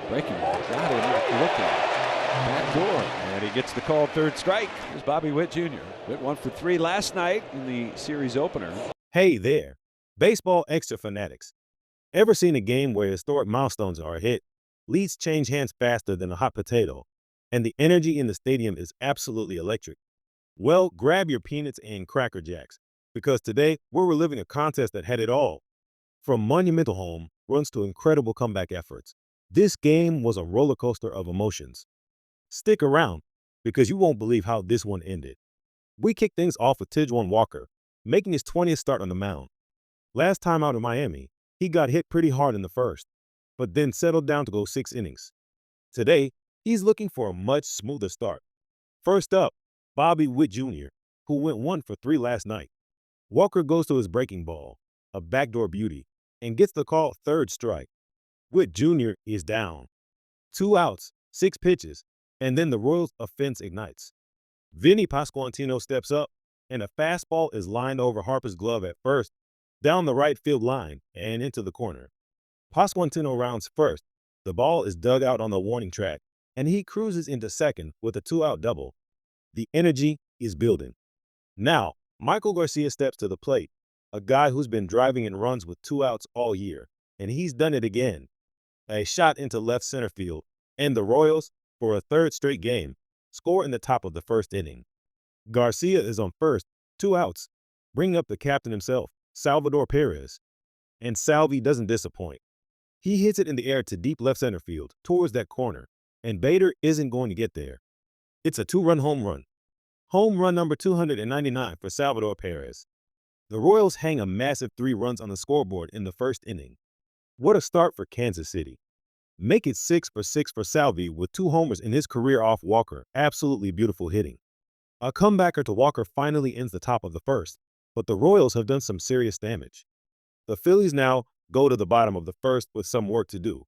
Breaking ball. Got him looking. Back door. And he gets the called third strike. Here's Bobby Witt Jr. Witt 1 for 3 last night in the series opener. Hey there, baseball extra fanatics. Ever seen a game where historic milestones are hit, leads change hands faster than a hot potato, and the energy in the stadium is absolutely electric? Well, grab your peanuts and Cracker Jacks, because today we're reliving a contest that had it all. From monumental home runs to incredible comeback efforts, this game was a roller coaster of emotions. Stick around, because you won't believe how this one ended. We kicked things off with Tijuan Walker, making his 20th start on the mound. Last time out in Miami, he got hit pretty hard in the first, but then settled down to go 6 innings. Today, he's looking for a much smoother start. First up, Bobby Witt Jr., who went 1 for 3 last night. Walker goes to his breaking ball, a backdoor beauty, and gets the call third strike. Witt Jr. is down. 2 outs, 6 pitches, and then the Royals' offense ignites. Vinny Pasquantino steps up, and a fastball is lined over Harper's glove at first, down the right field line and into the corner. Pasquantino rounds first. The ball is dug out on the warning track, and he cruises into second with a 2-out double. The energy is building. Now, Michael Garcia steps to the plate, a guy who's been driving in runs with 2 outs all year, and he's done it again. A shot into left center field, and the Royals, for a third straight game, score in the top of the first inning. Garcia is on first, 2 outs, bringing up the captain himself, Salvador Perez. And Salvi doesn't disappoint. He hits it in the air to deep left center field, towards that corner, and Bader isn't going to get there. It's a 2-run home run. Home run number 299 for Salvador Perez. The Royals hang a massive 3 runs on the scoreboard in the first inning. What a start for Kansas City. Make it 6 for 6 for Salvi with 2 homers in his career off Walker. Absolutely beautiful hitting. A comebacker to Walker finally ends the top of the first, but the Royals have done some serious damage. The Phillies now go to the bottom of the first with some work to do.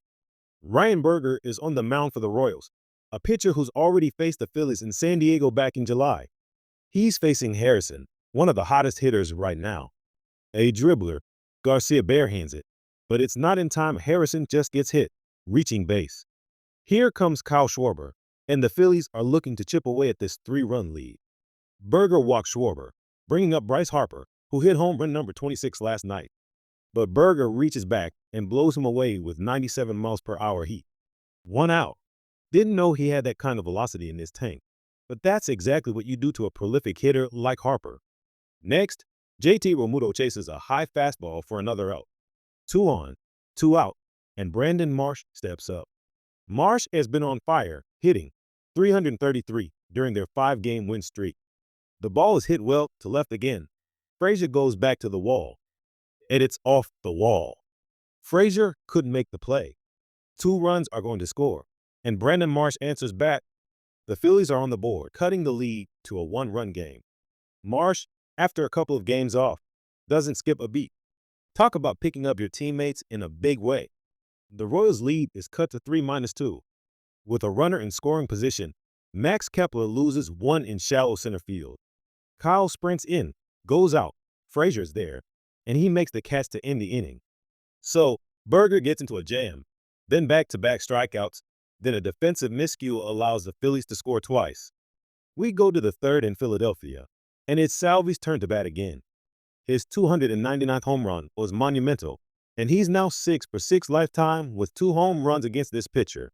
Ryan Berger is on the mound for the Royals, a pitcher who's already faced the Phillies in San Diego back in July. He's facing Harrison, one of the hottest hitters right now. A dribbler, Garcia barehands it, but it's not in time. Harrison just gets hit, reaching base. Here comes Kyle Schwarber, and the Phillies are looking to chip away at this 3-run lead. Berger walks Schwarber, bringing up Bryce Harper, who hit home run number 26 last night. But Berger reaches back and blows him away with 97 miles per hour heat. 1 out. Didn't know he had that kind of velocity in his tank, but that's exactly what you do to a prolific hitter like Harper. Next, JT Realmuto chases a high fastball for another out. 2 on, 2 out, and Brandon Marsh steps up. Marsh has been on fire, hitting .333 during their 5-game win streak. The ball is hit well to left again. Frazier goes back to the wall, and it's off the wall. Frazier couldn't make the play. 2 runs are going to score, and Brandon Marsh answers back. The Phillies are on the board, cutting the lead to a 1-run game. Marsh, after a couple of games off, doesn't skip a beat. Talk about picking up your teammates in a big way. The Royals' lead is cut to 3-2. With a runner in scoring position, Max Kepler loses 1 in shallow center field. Kyle sprints in, goes out, Frazier's there, and he makes the catch to end the inning. So, Berger gets into a jam, then back-to-back strikeouts, then a defensive miscue allows the Phillies to score twice. We go to the third in Philadelphia, and it's Salvi's turn to bat again. His 299th home run was monumental, and he's now 6 for 6 lifetime with 2 home runs against this pitcher,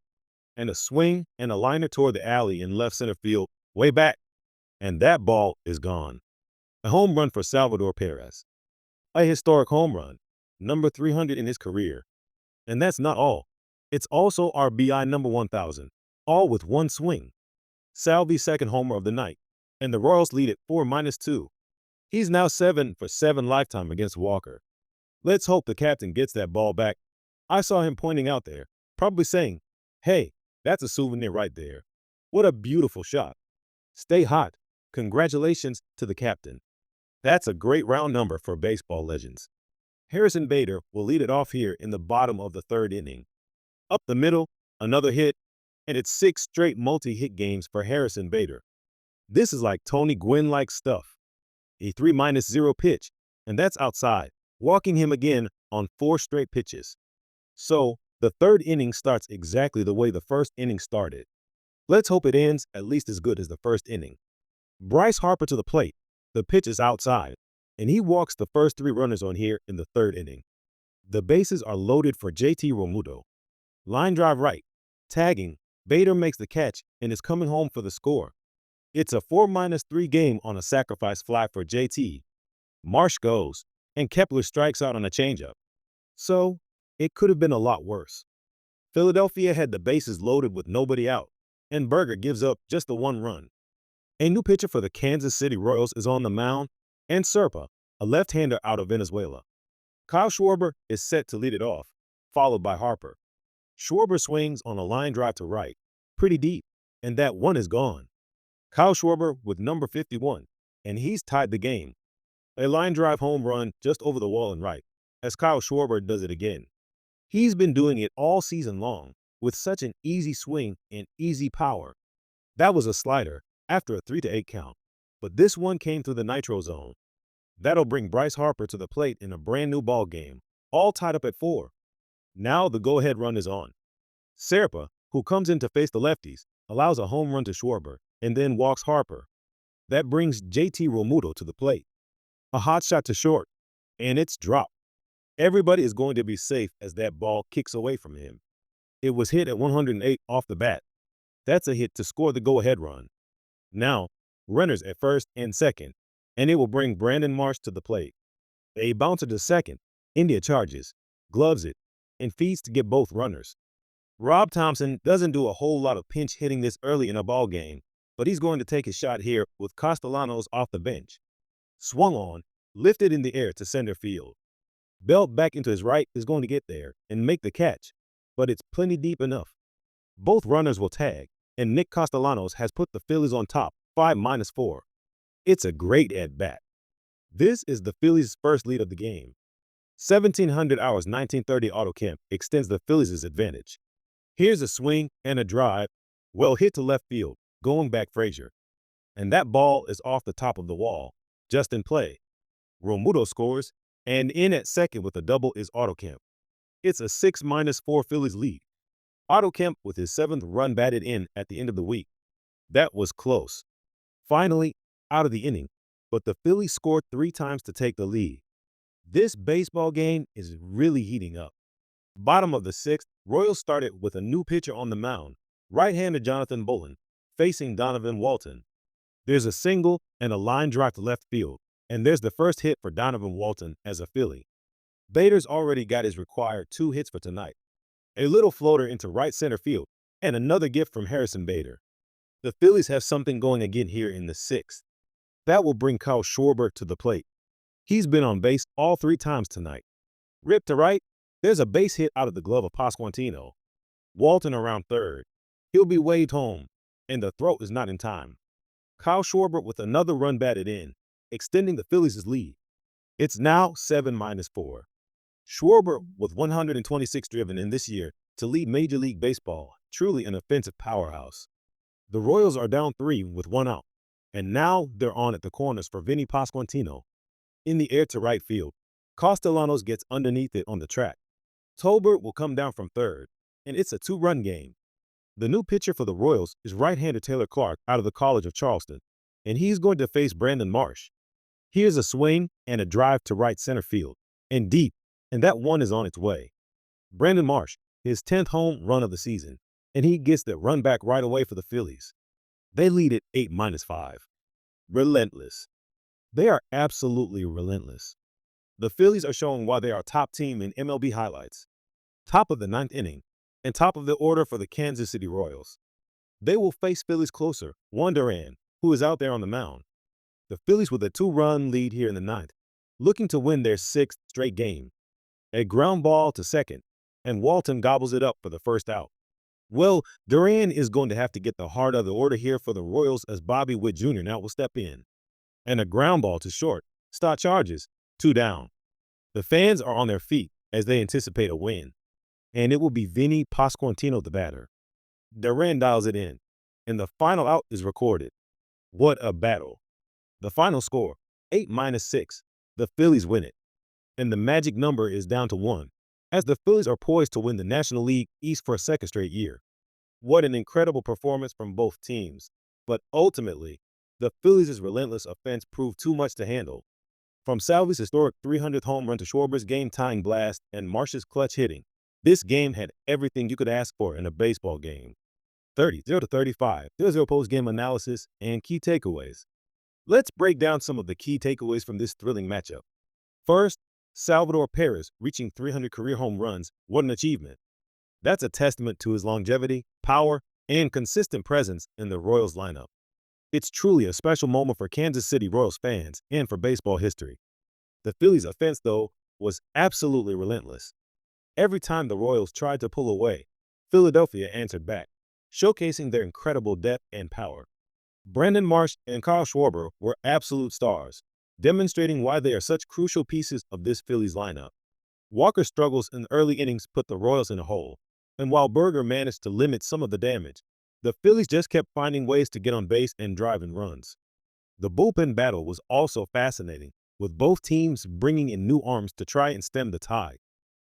and a swing and a liner toward the alley in left center field, way back, and that ball is gone. A home run for Salvador Perez. A historic home run, number 300 in his career. And that's not all. It's also RBI number 1,000, all with 1 swing. Salvi's second homer of the night, and the Royals lead at 4-2. He's now 7 for 7 lifetime against Walker. Let's hope the captain gets that ball back. I saw him pointing out there, probably saying, "Hey, that's a souvenir right there." What a beautiful shot. Stay hot. Congratulations to the captain. That's a great round number for baseball legends. Harrison Bader will lead it off here in the bottom of the 3rd inning. Up the middle, another hit, and it's 6 straight multi-hit games for Harrison Bader. This is like Tony Gwynn-like stuff. A 3-0 pitch, and that's outside, walking him again on 4 straight pitches. So, The third inning starts exactly the way the first inning started. Let's hope it ends at least as good as the first inning. Bryce Harper to the plate. The pitch is outside, and he walks the first three runners on here in the third inning. The bases are loaded for JT Realmuto. Line drive right. Tagging. Bader makes the catch and is coming home for the score. It's a 4-3 game on a sacrifice fly for JT. Marsh goes, and Kepler strikes out on a changeup. So, it could have been a lot worse. Philadelphia had the bases loaded with nobody out, and Berger gives up just the one run. A new pitcher for the Kansas City Royals is on the mound, and Serpa, a left-hander out of Venezuela. Kyle Schwarber is set to lead it off, followed by Harper. Schwarber swings on a line drive to right, pretty deep, and that one is gone. Kyle Schwarber with number 51, and he's tied the game. A line drive home run just over the wall and right, as Kyle Schwarber does it again. He's been doing it all season long, with such an easy swing and easy power. That was a slider after a 3-8 count, but this one came through the nitro zone. That'll bring Bryce Harper to the plate in a brand new ball game, all tied up at 4. Now the go-ahead run is on. Serpa, who comes in to face the lefties, allows a home run to Schwarber and then walks Harper. That brings JT Realmuto to the plate. A hot shot to short, and it's dropped. Everybody is going to be safe as that ball kicks away from him. It was hit at 108 off the bat. That's a hit to score the go-ahead run. Now, runners at first and second, and it will bring Brandon Marsh to the plate. A bouncer to second. India charges, gloves it, and feeds to get both runners. Rob Thompson doesn't do a whole lot of pinch hitting this early in a ball game, but he's going to take his shot here with Castellanos off the bench. Swung on, lifted in the air to center field. Belt back into his right is going to get there and make the catch, but it's plenty deep enough. Both runners will tag, and Nick Castellanos has put the Phillies on top, 5-4. It's a great at-bat. This is the Phillies' first lead of the game. 1700 hours 1930 AutoChem extends the Phillies' advantage. Here's a swing and a drive, well hit to left field, going back Frazier. And that ball is off the top of the wall, just in play. Realmuto scores, and in at second with a double is AutoChem. It's a 6-4 Phillies lead. AutoChem with his 7th run batted in at the end of the week. That was close. Finally, out of the inning, but the Phillies scored 3 times to take the lead. This baseball game is really heating up. Bottom of the 6th, Royals started with a new pitcher on the mound, right-hander Jonathan Bullen, facing Donovan Walton. There's a single and a line drive to left field, and there's the first hit for Donovan Walton as a Philly. Bader's already got his required 2 hits for tonight. A little floater into right center field, and another gift from Harrison Bader. The Phillies have something going again here in the 6th. That will bring Kyle Schwarber to the plate. He's been on base all 3 times tonight. Rip to right, there's a base hit out of the glove of Pasquantino. Walton around third. He'll be waved home, and the throw is not in time. Kyle Schwarber with another run batted in, extending the Phillies' lead. It's now 7-4. Schwarber with 126 driven in this year to lead Major League Baseball, truly an offensive powerhouse. The Royals are down 3 with 1 out, and now they're on at the corners for Vinny Pasquantino. In the air to right field, Castellanos gets underneath it on the track. Tolbert will come down from third, and it's a 2-run game. The new pitcher for the Royals is right-hander Taylor Clark out of the College of Charleston, and he's going to face Brandon Marsh. Here's a swing and a drive to right center field, and deep, and that one is on its way. Brandon Marsh, his 10th home run of the season, and he gets the run back right away for the Phillies. They lead it 8-5. Relentless. They are absolutely relentless. The Phillies are showing why they are top team in MLB highlights. Top of the 9th inning, and top of the order for the Kansas City Royals. They will face Phillies closer, Juan Duran, who is out there on the mound. The Phillies with a 2-run lead here in the 9th, looking to win their 6th straight game. A ground ball to second, and Walton gobbles it up for the first out. Well, Duran is going to have to get the heart of the order here for the Royals as Bobby Witt Jr. now will step in. And a ground ball to short. Stott charges, 2 down. The fans are on their feet as they anticipate a win. And it will be Vinny Pasquantino the batter. Duran dials it in, and the final out is recorded. What a battle. The final score, 8-6. The Phillies win it. And the magic number is down to 1, as the Phillies are poised to win the National League East for a second straight year. What an incredible performance from both teams. But ultimately, the Phillies' relentless offense proved too much to handle. From Salvi's historic 300th home run to Schwarber's game-tying blast and Marsh's clutch hitting, this game had everything you could ask for in a baseball game. 0-35, 0-0 post-game analysis and key takeaways. Let's break down some of the key takeaways from this thrilling matchup. First, Salvador Perez reaching 300 career home runs. What an achievement. That's a testament to his longevity, power, and consistent presence in the Royals lineup. It's truly a special moment for Kansas City Royals fans and for baseball history. The Phillies' offense, though, was absolutely relentless. Every time the Royals tried to pull away, Philadelphia answered back, showcasing their incredible depth and power. Brandon Marsh and Kyle Schwarber were absolute stars, demonstrating why they are such crucial pieces of this Phillies lineup. Walker's struggles in the early innings put the Royals in a hole, and while Berger managed to limit some of the damage, the Phillies just kept finding ways to get on base and drive in runs. The bullpen battle was also fascinating, with both teams bringing in new arms to try and stem the tide.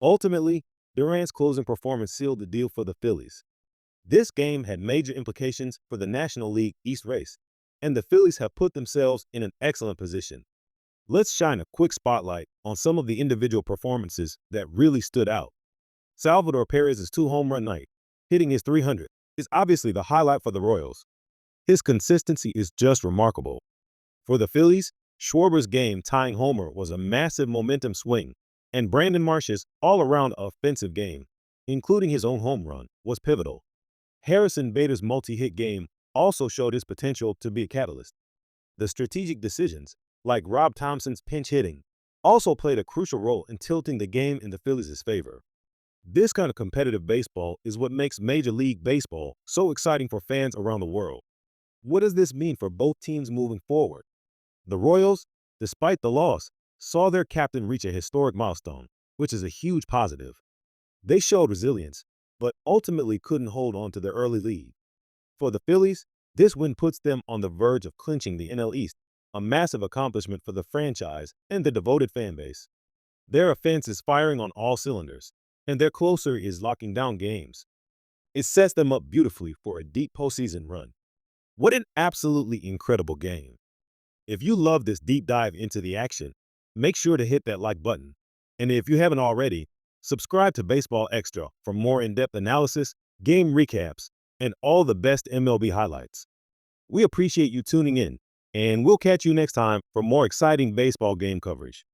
Ultimately, Durant's closing performance sealed the deal for the Phillies. This game had major implications for the National League East race, and the Phillies have put themselves in an excellent position. Let's shine a quick spotlight on some of the individual performances that really stood out. Salvador Perez's 2-home run night, hitting his 300th, is obviously the highlight for the Royals. His consistency is just remarkable. For the Phillies, Schwarber's game-tying homer was a massive momentum swing, and Brandon Marsh's all-around offensive game, including his own home run, was pivotal. Harrison Bader's multi-hit game also showed his potential to be a catalyst. The strategic decisions, like Rob Thompson's pinch hitting, also played a crucial role in tilting the game in the Phillies' favor. This kind of competitive baseball is what makes Major League Baseball so exciting for fans around the world. What does this mean for both teams moving forward? The Royals, despite the loss, saw their captain reach a historic milestone, which is a huge positive. They showed resilience, but ultimately couldn't hold on to their early lead. For the Phillies, this win puts them on the verge of clinching the NL East, a massive accomplishment for the franchise and the devoted fan base. Their offense is firing on all cylinders, and their closer is locking down games. It sets them up beautifully for a deep postseason run. What an absolutely incredible game. If you love this deep dive into the action, make sure to hit that like button. And if you haven't already, subscribe to Baseball Extra for more in-depth analysis, game recaps, and all the best MLB highlights. We appreciate you tuning in, and we'll catch you next time for more exciting baseball game coverage.